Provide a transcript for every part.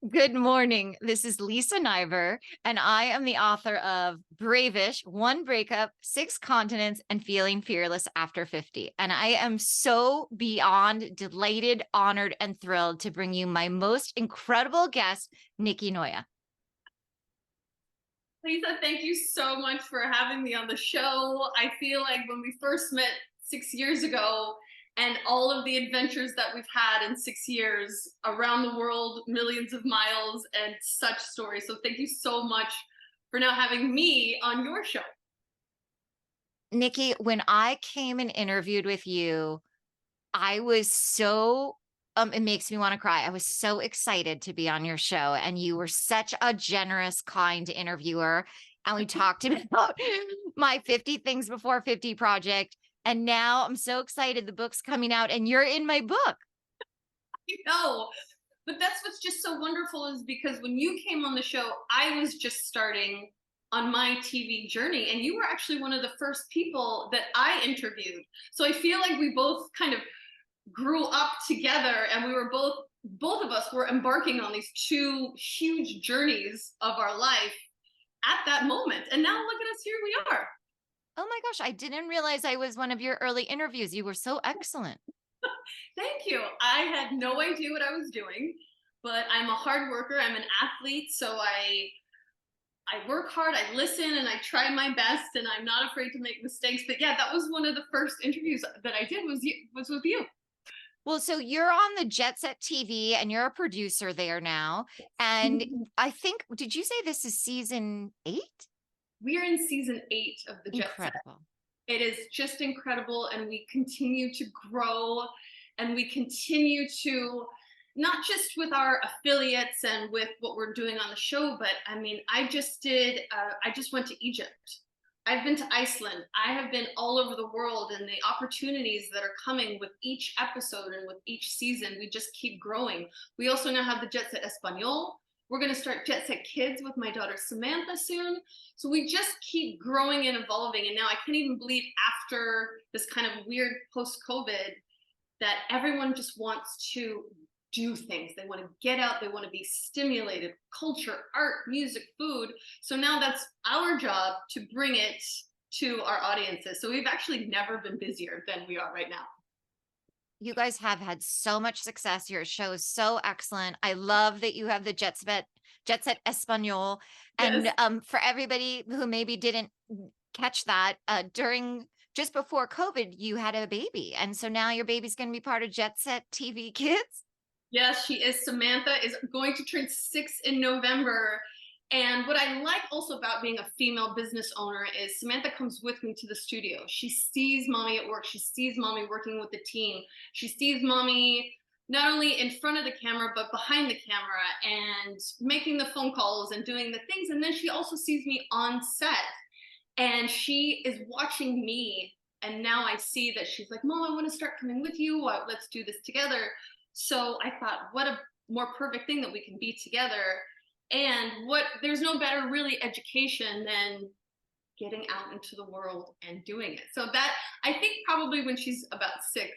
Good morning. This is Lisa Niver, and I am the author of Bravish, One Breakup, Six Continents, and Feeling Fearless After 50. And I am so beyond delighted, honored, and thrilled to bring you my most incredible guest, Nikki Noya. Lisa, thank you so much for having me on the show. I feel like when we first met 6 years ago, and all of the adventures that we've had in 6 years around the world, millions of miles, and such stories. So thank you so much for now having me on your show. Nikki, when I came and interviewed with you, I was so it makes me want to cry. I was so excited to be on your show, and you were such a generous, kind interviewer. And we talked about my 50 Things Before 50 project. And now I'm so excited. The book's coming out, and you're in my book. You know, but that's what's just so wonderful is because when you came on the show, I was just starting on my TV journey, and you were actually one of the first people that I interviewed. So I feel like we both kind of grew up together, and we were both of us were embarking on these two huge journeys of our life at that moment. And now look at us, here we are. Oh my gosh, I didn't realize I was one of your early interviews. You were so excellent. Thank you. I had no idea what I was doing, but I'm a hard worker. I'm an athlete, so I work hard, I listen, and I try my best, and I'm not afraid to make mistakes. But yeah, that was one of the first interviews that I did was with you. Well, so you're on the Jet Set TV and you're a producer there now. And I think, did you say this is season 8? We're in season 8 of the Jet Set. Incredible. It is just incredible, and we continue to grow, and we continue to, not just with our affiliates and with what we're doing on the show, but I mean, I just went to Egypt. I've been to Iceland. I have been all over the world, and the opportunities that are coming with each episode and with each season, we just keep growing. We also now have the Jet Set Espanol. We're going to start Jet Set Kids with my daughter Samantha soon. So we just keep growing and evolving. And now I can't even believe, after this kind of weird post-COVID, that everyone just wants to do things. They want to get out. They want to be stimulated. Culture, art, music, food. So now that's our job to bring it to our audiences. So we've actually never been busier than we are right now. You guys have had so much success. Your show is so excellent. I love that you have the Jet Set Espanol. Yes. And for everybody who maybe didn't catch that, during just before COVID, you had a baby. And so now your baby's going to be part of Jet Set TV Kids. Yes, she is. Samantha is going to turn 6 in November. And what I like also about being a female business owner is Samantha comes with me to the studio. She sees mommy at work. She sees mommy working with the team. She sees mommy not only in front of the camera, but behind the camera and making the phone calls and doing the things. And then she also sees me on set, and she is watching me. And now I see that she's like, Mom, I want to start coming with you. Let's do this together. So I thought, what a more perfect thing that we can be together. And there's no better really education than getting out into the world and doing it. So that, I think probably when she's about 6,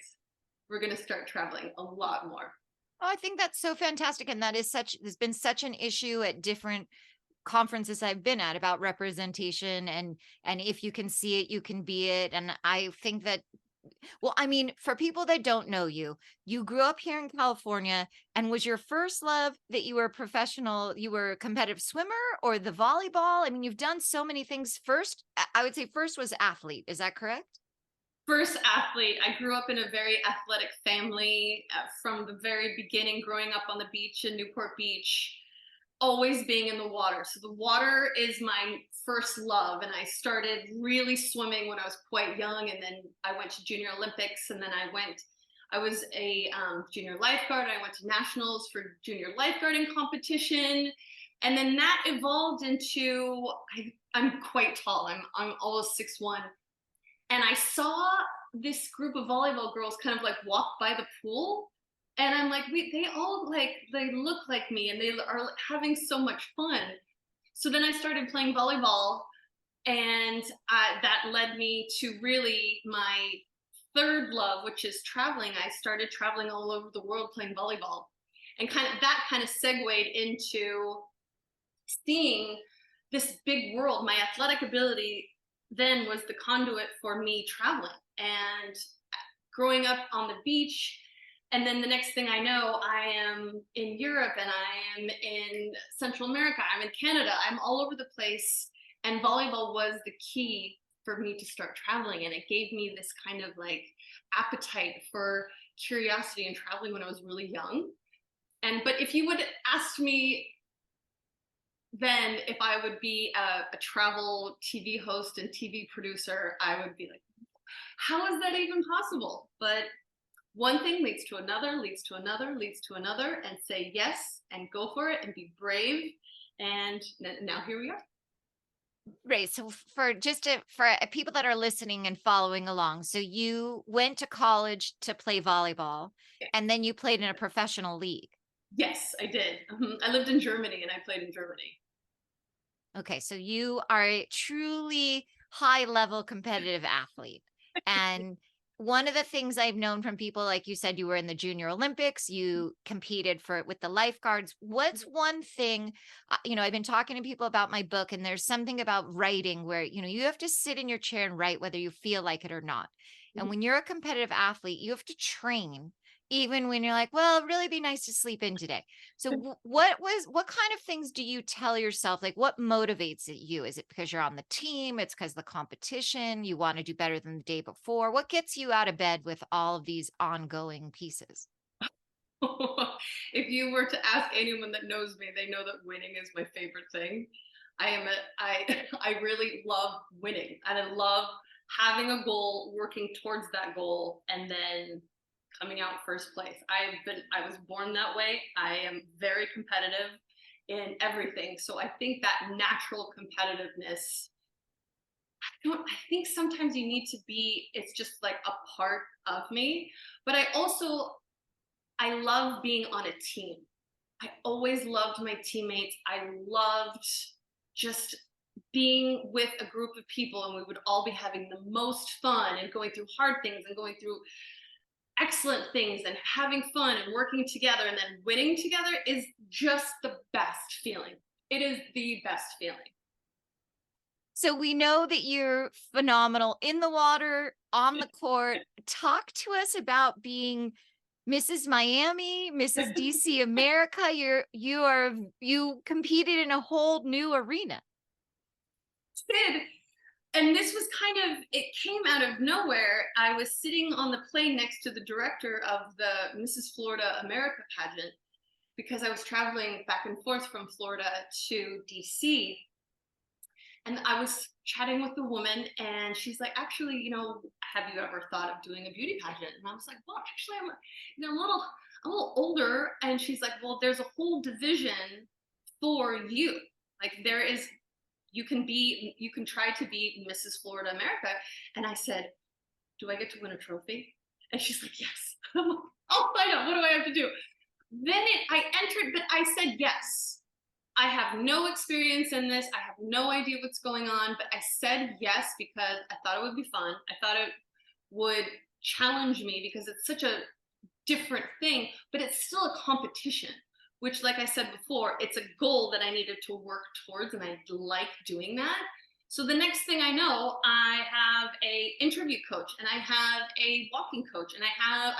we're going to start traveling a lot more. Oh, I think that's so fantastic. And there's been such an issue at different conferences I've been at about representation, and if you can see it, you can be it. And I think that, well, I mean, for people that don't know you, you grew up here in California, and was your first love that you were you were a competitive swimmer, or the volleyball? I mean, you've done so many things. First, I would say first was athlete. Is that correct? First athlete. I grew up in a very athletic family from the very beginning, growing up on the beach in Newport Beach, always being in the water. So the water is my first love. And I started really swimming when I was quite young. And then I went to Junior Olympics, and then I was a junior lifeguard. I went to nationals for junior lifeguarding competition. And then that evolved into, I'm quite tall. I'm almost 6'1". And I saw this group of volleyball girls kind of like walk by the pool, and I'm like, they all they look like me, and they are having so much fun. So then I started playing volleyball, and that led me to really my third love, which is traveling. I started traveling all over the world playing volleyball. And kind of segued into seeing this big world. My athletic ability then was the conduit for me traveling and growing up on the beach. And then the next thing I know, I am in Europe and I am in Central America, I'm in Canada, I'm all over the place. And volleyball was the key for me to start traveling. And it gave me this kind of like appetite for curiosity and traveling when I was really young. But if you would ask me then if I would be a travel TV host and TV producer, I would be like, how is that even possible? But one thing leads to another, leads to another, leads to another, and say yes and go for it and be brave. And now here we are. Right. So for people that are listening and following along, so you went to college to play volleyball, Yeah. and then you played in a professional league. Yes, I did. I lived in Germany and I played in Germany. Okay, so you are a truly high level competitive athlete. And one of the things I've known from people, like you said, you were in the Junior Olympics, you competed for with the lifeguards. What's one thing, I've been talking to people about my book, and there's something about writing where, you have to sit in your chair and write whether you feel like it or not. And when you're a competitive athlete, you have to train even when you're like, well, it'd really be nice to sleep in today. So what kind of things do you tell yourself? Like what motivates you? Is it because you're on the team? It's because the competition, you want to do better than the day before? What gets you out of bed with all of these ongoing pieces? If you were to ask anyone that knows me, they know that winning is my favorite thing. I really love winning, and I love having a goal, working towards that goal, and then coming out first place. I was born that way. I am very competitive in everything. So I think that natural competitiveness, I think sometimes you need to be, it's just like a part of me. But I love being on a team. I always loved my teammates. I loved just being with a group of people, and we would all be having the most fun and going through hard things and going through excellent things and having fun and working together, and then winning together is just the best feeling. It is the best feeling. So we know that you're phenomenal in the water, on the court. Talk to us about being Mrs. Miami, Mrs. DC America. You competed in a whole new arena. Did. And this was it came out of nowhere. I was sitting on the plane next to the director of the Mrs. Florida America pageant because I was traveling back and forth from Florida to DC. And I was chatting with the woman, and she's like, actually, have you ever thought of doing a beauty pageant? And I was like, well, actually, I'm a little older. And she's like, well, there's a whole division for you. Like you can try to be Mrs. Florida America. And I said, do I get to win a trophy? And she's like, yes. I'll find out. What do I have to do? I entered, but I said yes. I have no experience in this. I have no idea what's going on, but I said yes because I thought it would be fun. I thought it would challenge me because it's such a different thing, but it's still a competition, which, like I said before, it's a goal that I needed to work towards, and I like doing that. So the next thing I know, I have a interview coach, and I have a walking coach, and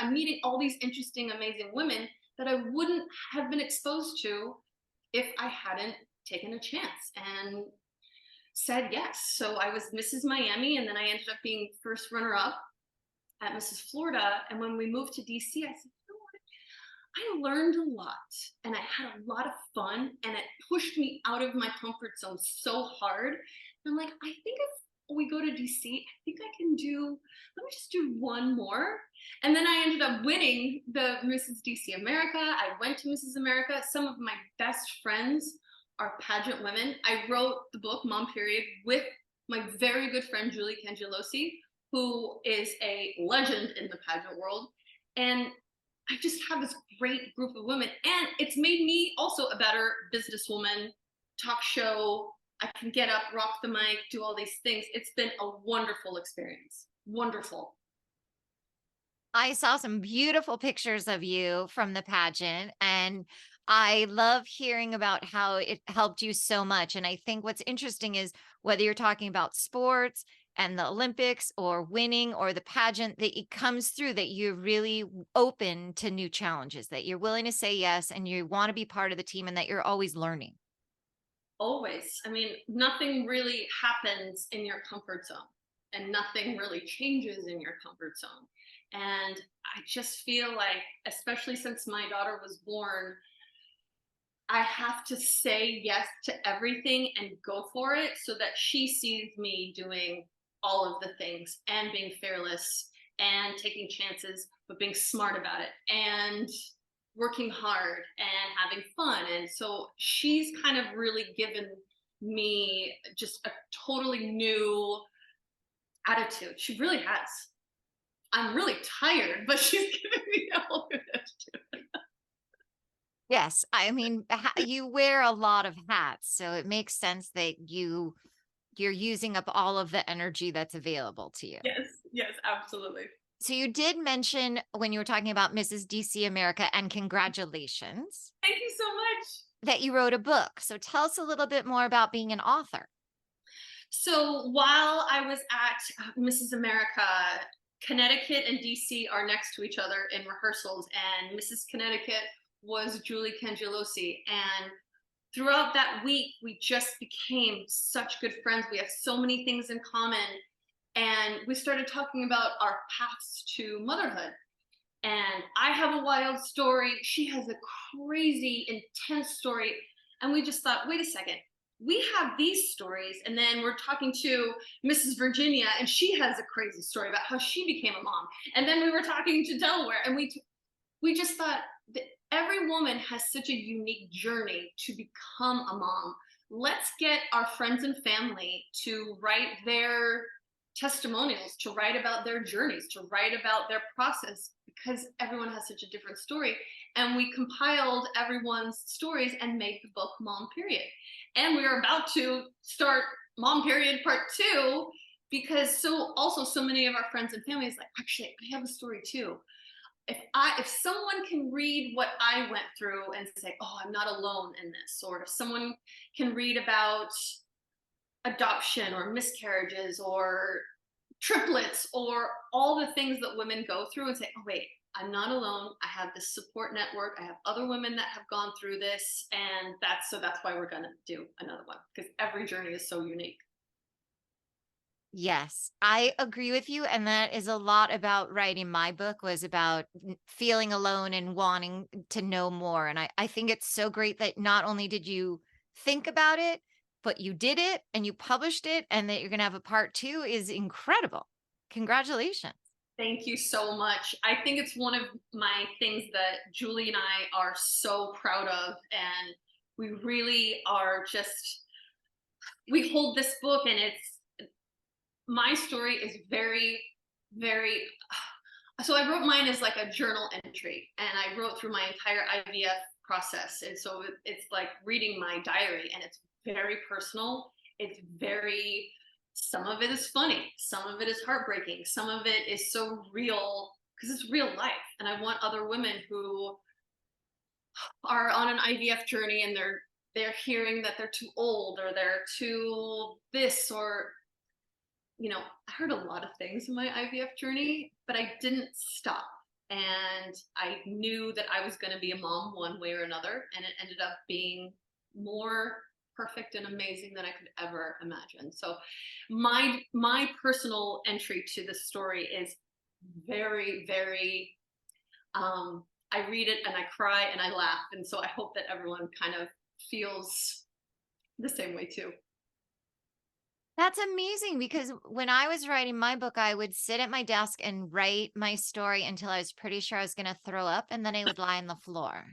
I'm meeting all these interesting, amazing women that I wouldn't have been exposed to if I hadn't taken a chance and said yes. So I was Mrs. Miami, and then I ended up being first runner-up at Mrs. Florida. And when we moved to DC, I said, I learned a lot, and I had a lot of fun, and it pushed me out of my comfort zone so hard. And I'm like, I think if we go to DC, I think I can let me just do one more. And then I ended up winning the Mrs. DC America. I went to Mrs. America. Some of my best friends are pageant women. I wrote the book, Mom Period, with my very good friend, Julie Cangelosi, who is a legend in the pageant world. And I just have this great group of women, and it's made me also a better businesswoman, talk show. I can get up, rock the mic, do all these things. It's been a wonderful experience. Wonderful. I saw some beautiful pictures of you from the pageant, and I love hearing about how it helped you so much. And I think what's interesting is whether you're talking about sports and the Olympics or winning or the pageant, that it comes through that you're really open to new challenges, that you're willing to say yes and you want to be part of the team and that you're always learning. Always. I mean, nothing really happens in your comfort zone and nothing really changes in your comfort zone. And I just feel like, especially since my daughter was born, I have to say yes to everything and go for it so that she sees me doing all of the things and being fearless and taking chances, but being smart about it and working hard and having fun. And so she's kind of really given me just a totally new attitude. She really has. I'm really tired, but she's giving me all of it. Yes, I mean, you wear a lot of hats, so it makes sense that you're using up all of the energy that's available to you. Yes, yes, absolutely. So you did mention when you were talking about Mrs. DC America, and congratulations, Thank you so much. that you wrote a book. So tell us a little bit more about being an author. So while I was at Mrs. America, Connecticut and DC are next to each other in rehearsals, and Mrs. Connecticut was Julie Cangelosi. And throughout that week, we just became such good friends. We have so many things in common. And we started talking about our paths to motherhood. And I have a wild story. She has a crazy, intense story. And we just thought, wait a second, we have these stories. And then we're talking to Mrs. Virginia, and she has a crazy story about how she became a mom. And then we were talking to Delaware, and we just thought that every woman has such a unique journey to become a mom. Let's get our friends and family to write their testimonials, to write about their journeys, to write about their process, because everyone has such a different story. And we compiled everyone's stories and made the book Mom Period. And we are about to start Mom Period Part 2, because so many of our friends and families like, actually, I have a story too. If someone can read what I went through and say, oh, I'm not alone in this, or if someone can read about adoption or miscarriages or triplets or all the things that women go through and say, oh, wait, I'm not alone. I have this support network. I have other women that have gone through this. And that's why we're going to do another one, because every journey is so unique. Yes, I agree with you. And that is a lot about writing my book, was about feeling alone and wanting to know more. And I think it's so great that not only did you think about it, but you did it and you published it, and that you're going to have a part 2 is incredible. Congratulations. Thank you so much. I think it's one of my things that Julie and I are so proud of. And we really are just, we hold this book, and my story is very, very, so I wrote mine as like a journal entry, and I wrote through my entire IVF process. And so it's like reading my diary, and it's very personal. It's very, some of it is funny, some of it is heartbreaking, some of it is so real because it's real life. And I want other women who are on an IVF journey and they're hearing that they're too old or they're too this, or I heard a lot of things in my IVF journey, but I didn't stop. And I knew that I was going to be a mom one way or another. And it ended up being more perfect and amazing than I could ever imagine. So my personal entry to this story is very, very, I read it and I cry and I laugh. And so I hope that everyone kind of feels the same way too. That's amazing, because when I was writing my book, I would sit at my desk and write my story until I was pretty sure I was going to throw up, and then I would lie on the floor.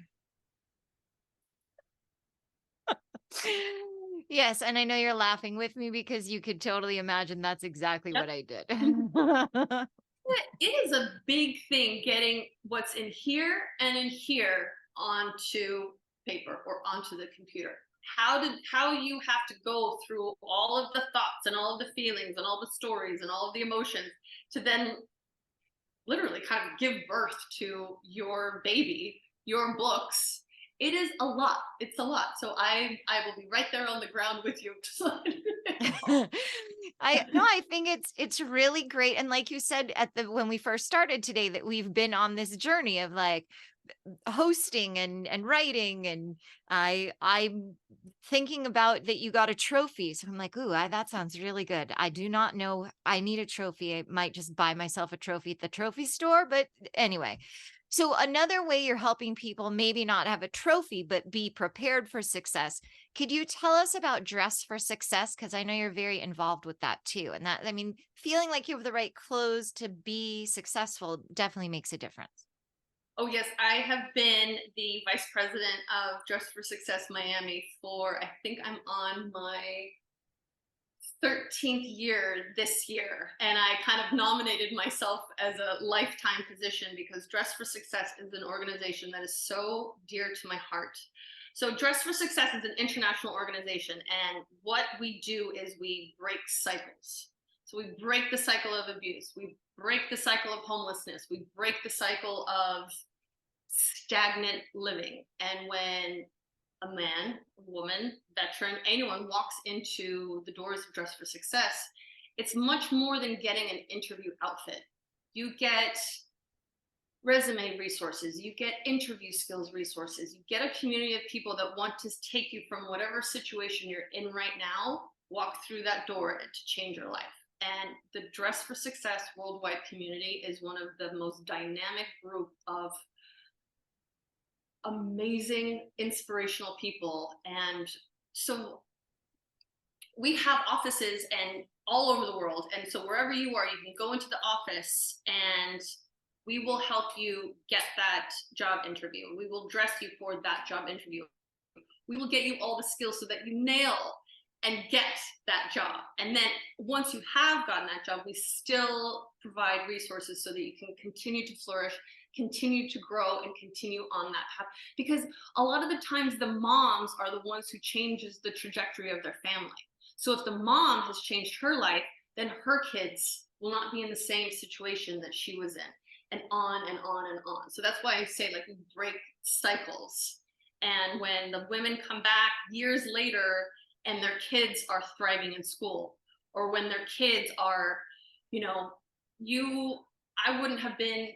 Yes, and I know you're laughing with me because you could totally imagine that's exactly Yep. what I did. It is a big thing getting what's in here and in here onto paper or onto the computer. How you have to go through all of the thoughts and all of the feelings and all the stories and all of the emotions to then literally kind of give birth to your baby, your books. It is a lot. It's a lot. So I will be right there on the ground with you. Just letting you know. I no, I think it's really great. And like you said at the when we first started today, that we've been on this journey of like hosting and writing, and I'm thinking about that you got a trophy. So I'm like, ooh, that sounds really good. I do not know. I need a trophy. I might just buy myself a trophy at the trophy store. But anyway, so another way you're helping people maybe not have a trophy, but be prepared for success. Could you tell us about Dress for Success? Because I know you're very involved with that too. And that, I mean, feeling like you have the right clothes to be successful definitely makes a difference. Oh yes, I have been the vice president of Dress for Success Miami for, I think I'm on my 13th year this year. And I kind of nominated myself as a lifetime position because Dress for Success is an organization that is so dear to my heart. So, Dress for Success is an international organization. And what we do is we break cycles. So, we break the cycle of abuse, we break the cycle of homelessness, we break the cycle of stagnant living. And when a man, a woman, veteran, anyone walks into the doors of Dress for Success, it's much more than getting an interview outfit. You get resume resources, you get interview skills resources, you get a community of people that want to take you from whatever situation you're in right now, walk through that door and to change your life. And the Dress for Success worldwide community is one of the most dynamic group of amazing, inspirational people. And so we have offices and all over the world. And so wherever you are, you can go into the office and we will help you get that job interview. We will dress you for that job interview. We will get you all the skills so that you nail and get that job. And then once you have gotten that job, we still provide resources so that you can continue to flourish, continue to grow, and continue on that path. Because a lot of the times the moms are the ones who changes the trajectory of their family. So if the mom has changed her life, then her kids will not be in the same situation that she was in, and on and on and on. So that's why I say, like, we break cycles. And when the women come back years later and their kids are thriving in school, or when their kids are, you know, I wouldn't have been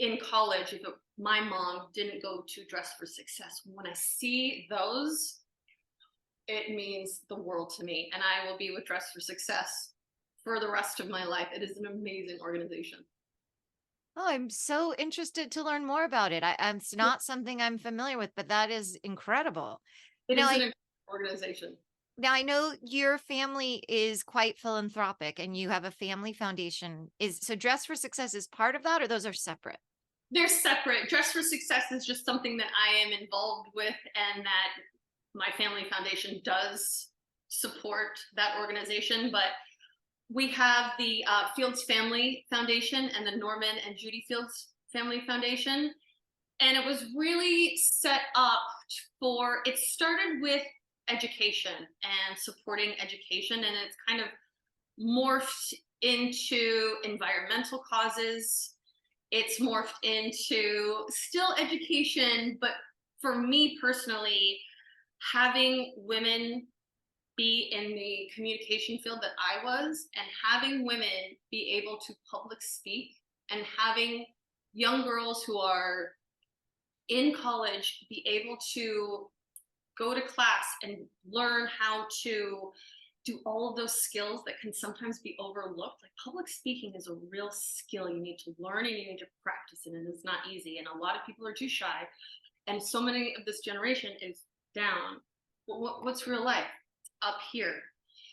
in college if my mom didn't go to Dress for Success. When I see those, it means the world to me. And I will be with Dress for Success for the rest of my life. It is an amazing organization. Oh, I'm so interested to learn more about it. It's not something I'm familiar with, but that is incredible. It Now, is I an organization. now I know your family is quite philanthropic, and you have a family foundation. Is so Dress for Success is part of that, or those are separate? They're separate. Dress for Success is just something that I am involved with, and that my family foundation does support that organization. But we have the Fields Family Foundation and the Norman and Judy Fields Family Foundation. And it was really set up for, it started with education and supporting education, and it's kind of morphed into environmental causes. It's morphed into still education, but for me personally, having women be in the communication field that I was, and having women be able to public speak, and having young girls who are in college be able to go to class and learn how to do all of those skills that can sometimes be overlooked. Like, public speaking is a real skill you need to learn and you need to practice it, and it's not easy. And a lot of people are too shy. And so many of this generation is down. What's real life? Up here.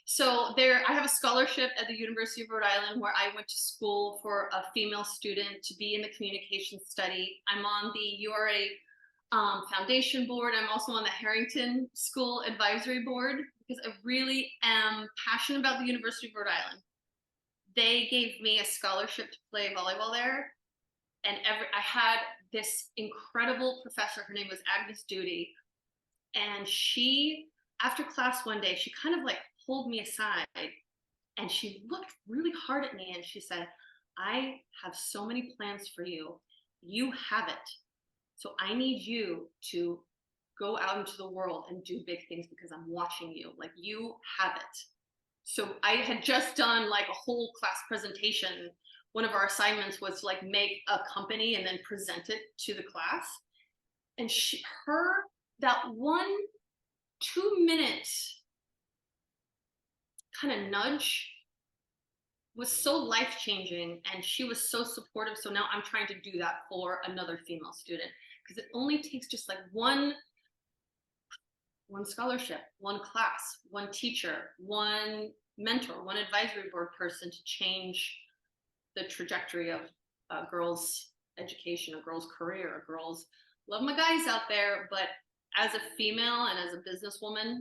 So I have a scholarship at the University of Rhode Island where I went to school for a female student to be in the communication study. I'm on the URA foundation board. I'm also on the Harrington School Advisory Board because I really am passionate about the University of Rhode Island. They gave me a scholarship to play volleyball there. And I had this incredible professor. Her name was Agnes Duty. And she, after class one day, she kind of like pulled me aside and she looked really hard at me and she said, I have so many plans for you. You have it. So I need you to go out into the world and do big things because I'm watching you. Like you have it. So I had just done like a whole class presentation. One of our assignments was to like make a company and then present it to the class. And that 1 2 minute kind of nudge was so life changing, and she was so supportive. So now I'm trying to do that for another female student, because it only takes just like one scholarship, one class, one teacher, one mentor, one advisory board person to change the trajectory of a girl's education, a girl's career, a girl's, love my guys out there, but as a female and as a businesswoman,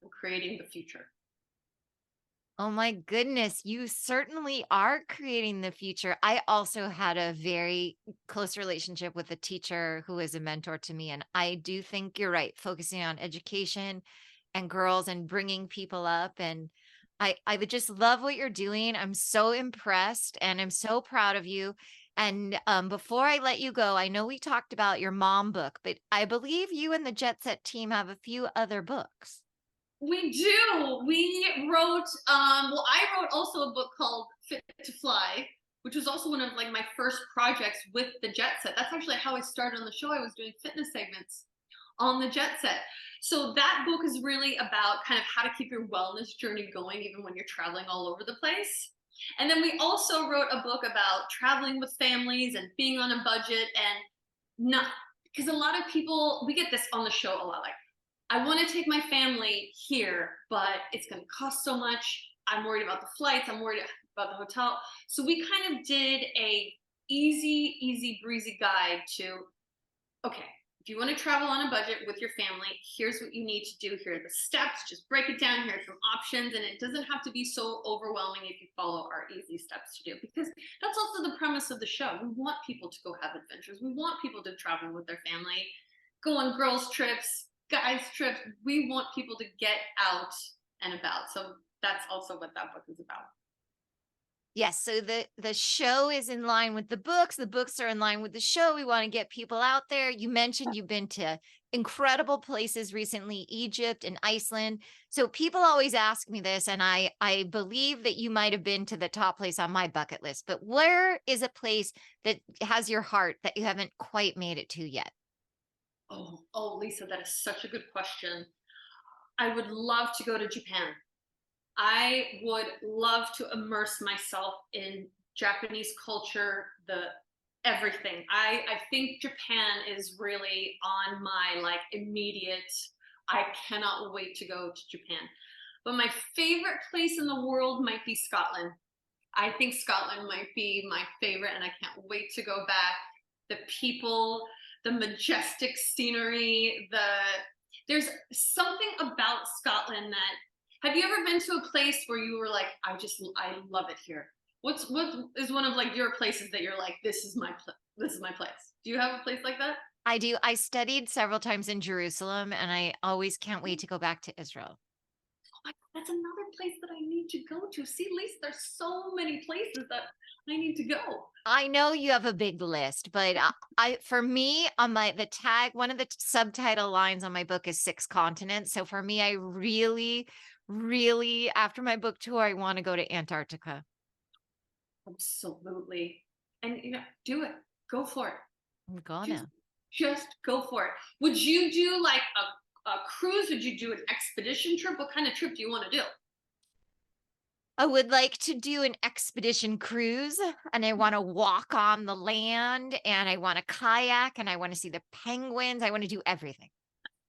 I'm creating the future. Oh my goodness, you certainly are creating the future. I also had a very close relationship with a teacher who is a mentor to me. And I do think you're right, focusing on education and girls and bringing people up. And I would just love what you're doing. I'm so impressed and I'm so proud of you. And before I let you go, I know we talked about your mom book, but I believe you and the Jet Set team have a few other books. We do. We wrote, well, I wrote also a book called Fit to Fly, which was also one of like my first projects with the Jet Set. That's actually how I started on the show. I was doing fitness segments on the Jet Set. So that book is really about kind of how to keep your wellness journey going, even when you're traveling all over the place. And then we also wrote a book about traveling with families and being on a budget, and not, because a lot of people, we get this on the show a lot, like, I want to take my family here, but it's going to cost so much. I'm worried about the flights. I'm worried about the hotel. So we kind of did a easy breezy guide to, okay, if you want to travel on a budget with your family, here's what you need to do. Here are the steps. Just break it down. Here are some options. And it doesn't have to be so overwhelming if you follow our easy steps to do, because that's also the premise of the show. We want people to go have adventures. We want people to travel with their family, go on girls' trips, guys' trips. We want people to get out and about. So that's also what that book is about. Yes, so the show is in line with the books. The books are in line with the show. We want to get people out there. You mentioned you've been to incredible places recently, Egypt and Iceland. So people always ask me this, and I believe that you might have been to the top place on my bucket list. But where is a place that has your heart that you haven't quite made it to yet? Oh, Lisa, that is such a good question. I would love to go to Japan. I would love to immerse myself in Japanese culture, the everything. I think Japan is really on my like immediate, I cannot wait to go to Japan. But my favorite place in the world might be Scotland. I think Scotland might be my favorite, and I can't wait to go back. The people, the majestic scenery, there's something about Scotland that, have you ever been to a place where you were like, I love it here? What is one of like your places that you're like, this is my place? Do you have a place like that? I do. I studied several times in Jerusalem, and I always can't wait to go back to Israel. That's another place that I need to go to. See, Lisa, there's so many places that I need to go. I know you have a big list, but for me, on the tag, one of the subtitle lines on my book is 6 continents. So for me, I really, after my book tour, I want to go to Antarctica. Absolutely. And do it. Go for it. I'm Just, gonna. just go for it. Would you do like a cruise? Would you do an expedition trip? What kind of trip do you want to do? I would like to do an expedition cruise, and I want to walk on the land, and I want to kayak, and I want to see the penguins. I want to do everything.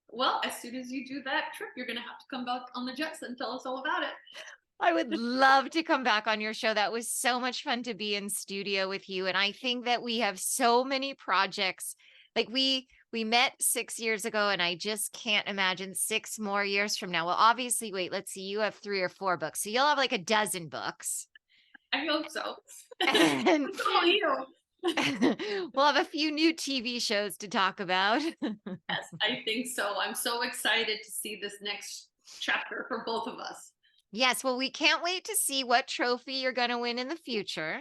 Well, as soon as you do that trip, you're going to have to come back on the Jets and tell us all about it. I would love to come back on your show. That was so much fun to be in studio with you. And I think that we have so many projects. Like we met 6 years ago, and I just can't imagine 6 more years from now. Well, obviously, wait, let's see. You have 3 or 4 books. So you'll have like a dozen books. I hope so. And Oh, you. we'll have a few new TV shows to talk about. Yes, I think so. I'm so excited to see this next chapter for both of us. Yes, well, we can't wait to see what trophy you're gonna win in the future.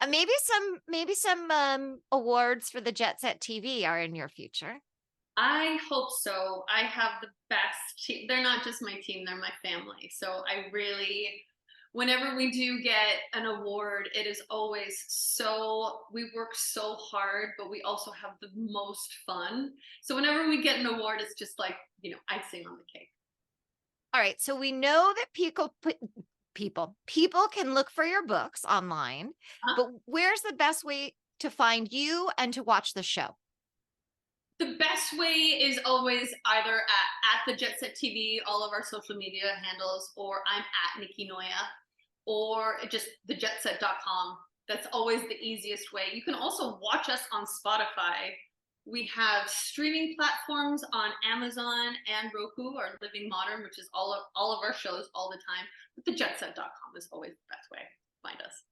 Maybe some awards for the Jet Set TV are in your future. I hope so. I have the best team. They're not just my team, they're my family. So I really, whenever we do get an award, it is always so, we work so hard, but we also have the most fun. So whenever we get an award, it's just like, icing on the cake. All right, so we know that people can look for your books online, Uh, but where's the best way to find you and to watch the show? the best way is always either at the Jet Set TV, all of our social media handles, or I'm at Nikki Noya, or just thejetset.com. That's always the easiest way. You can also watch us on Spotify. We have streaming platforms on Amazon and Roku, or Living Modern, which is all of our shows all the time. But thejetset.com is always the best way to find us.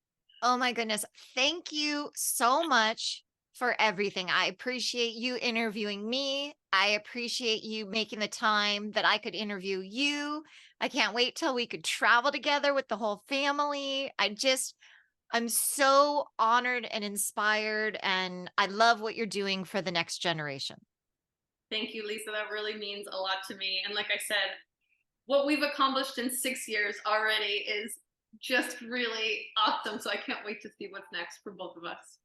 Oh my goodness. Thank you so much for everything. I appreciate you interviewing me. I appreciate you making the time that I could interview you. I can't wait till we could travel together with the whole family. I'm so honored and inspired, and I love what you're doing for the next generation. Thank you, Lisa. That really means a lot to me. And like I said, what we've accomplished in 6 years already is just really awesome. So I can't wait to see what's next for both of us.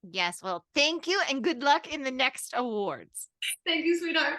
Yes, well, thank you and good luck in the next awards. Thank you, sweetheart.